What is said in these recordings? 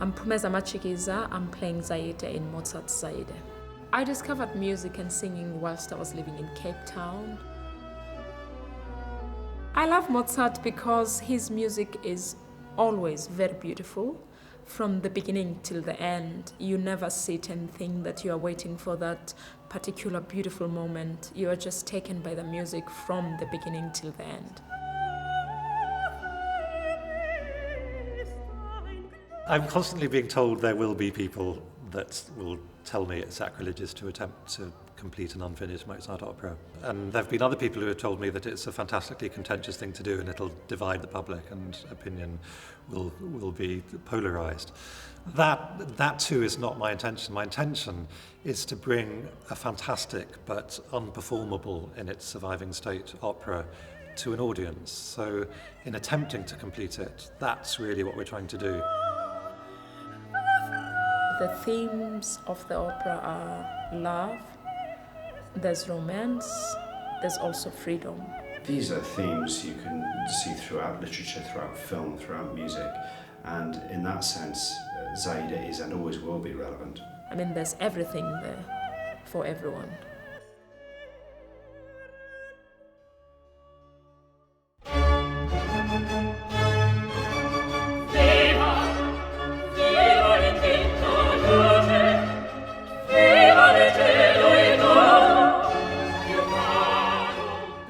I'm Pumeza Matshikiza. I'm playing Zaide in Mozart's Zaide. I discovered music and singing whilst I was living in Cape Town. I love Mozart because his music is always very beautiful. From the beginning till the end, you never sit and think that you are waiting for that particular beautiful moment. You are just taken by the music from the beginning till the end. I'm constantly being told there will be people that will tell me it's sacrilegious to attempt to complete an unfinished Mozart opera. And there have been other people who have told me that it's a fantastically contentious thing to do and it'll divide the public and opinion will be polarised. That too is not my intention. My intention is to bring a fantastic but unperformable in its surviving state opera to an audience. So in attempting to complete it, that's really what we're trying to do. The themes of the opera are love, there's romance, there's also freedom. These are themes you can see throughout literature, throughout film, throughout music, and in that sense, Zaide is and always will be relevant. I mean, there's everything there for everyone.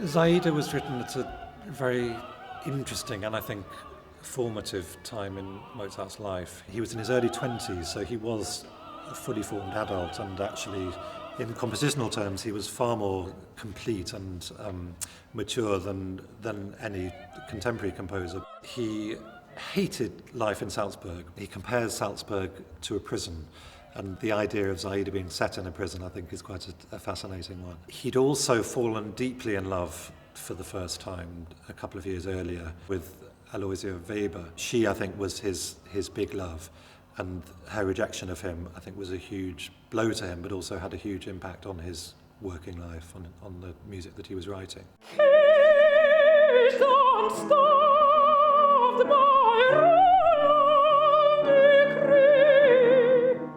Zaide was written at a very interesting and I think formative time in Mozart's life. He was in his early 20s, so he was a fully formed adult, and actually in compositional terms he was far more complete and mature than any contemporary composer. He hated life in Salzburg. He compares Salzburg to a prison. And the idea of Zaide being set in a prison, I think, is quite a fascinating one. He'd also fallen deeply in love for the first time a couple of years earlier with Aloysia Weber. She, I think, was his big love, and her rejection of him, I think, was a huge blow to him, but also had a huge impact on his working life, on the music that he was writing.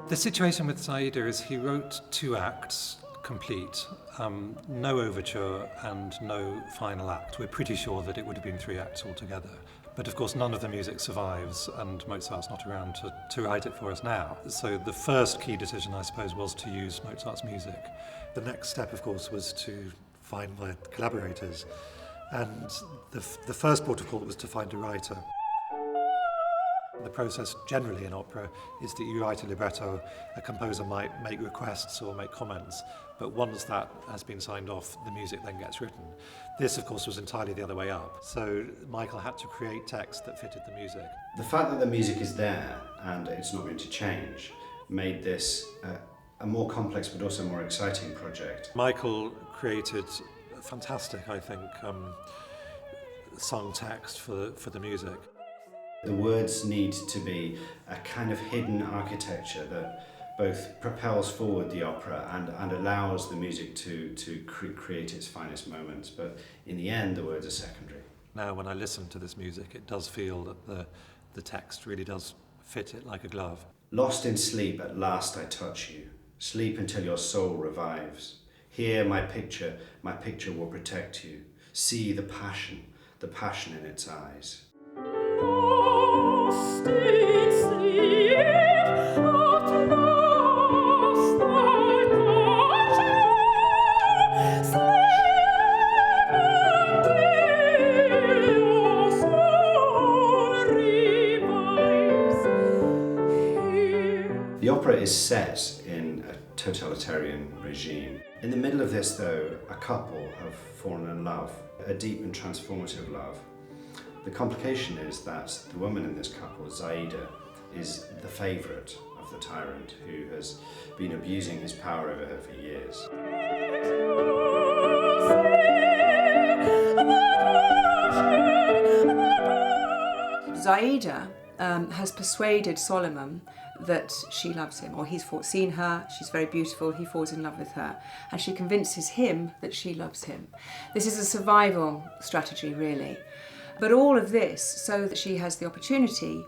The situation with Zaide is he wrote 2 acts complete, no overture and no final act. We're pretty sure that it would have been 3 acts altogether. But of course none of the music survives and Mozart's not around to write it for us now. So the first key decision, I suppose, was to use Mozart's music. The next step, of course, was to find my collaborators. And the first port of call was to find a writer. The process generally in opera is that you write a libretto, a composer might make requests or make comments, but once that has been signed off, the music then gets written. This, of course, was entirely the other way up. So Michael had to create text that fitted the music. The fact that the music is there and it's not going to change made this a more complex but also more exciting project. Michael created a fantastic, I think, song text for the music. The words need to be a kind of hidden architecture that both propels forward the opera and allows the music to create its finest moments. But in the end, the words are secondary. Now, when I listen to this music, it does feel that the text really does fit it like a glove. Lost in sleep, at last I touch you. Sleep until your soul revives. Here, my picture will protect you. See the passion in its eyes. The opera is set in a totalitarian regime. In the middle of this, though, a couple have fallen in love, a deep and transformative love. The complication is that the woman in this couple, Zaide, is the favourite of the tyrant who has been abusing his power over her for years. Zaide has persuaded Soliman that she loves him, or he's seen her, she's very beautiful, he falls in love with her, and she convinces him that she loves him. This is a survival strategy, really. But all of this so that she has the opportunity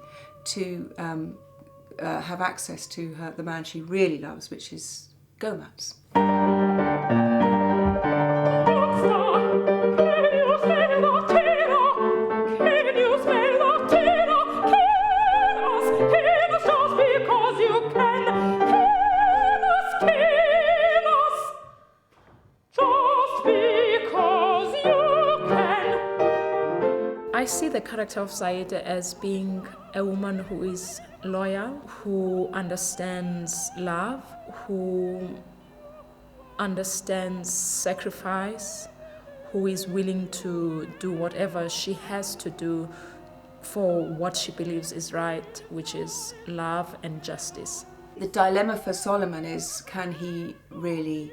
to have access to the man she really loves, which is Gomatz. I see the character of Zaide as being a woman who is loyal, who understands love, who understands sacrifice, who is willing to do whatever she has to do for what she believes is right, which is love and justice. The dilemma for Soliman is, can he really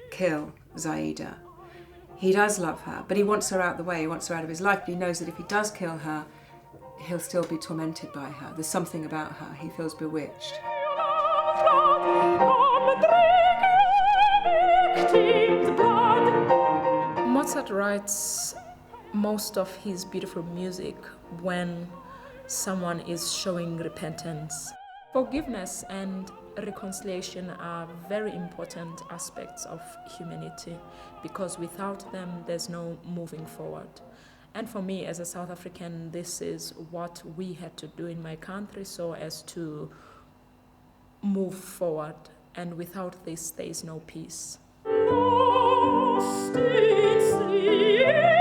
kill Zaide? He does love her, but he wants her out of the way, he wants her out of his life, but he knows that if he does kill her, he'll still be tormented by her. There's something about her, he feels bewitched. Mozart writes most of his beautiful music when someone is showing repentance. Forgiveness and reconciliation are very important aspects of humanity, because without them there's no moving forward. And for me as a South African, this is what we had to do in my country so as to move forward, and without this there is no peace. Lost in sleep.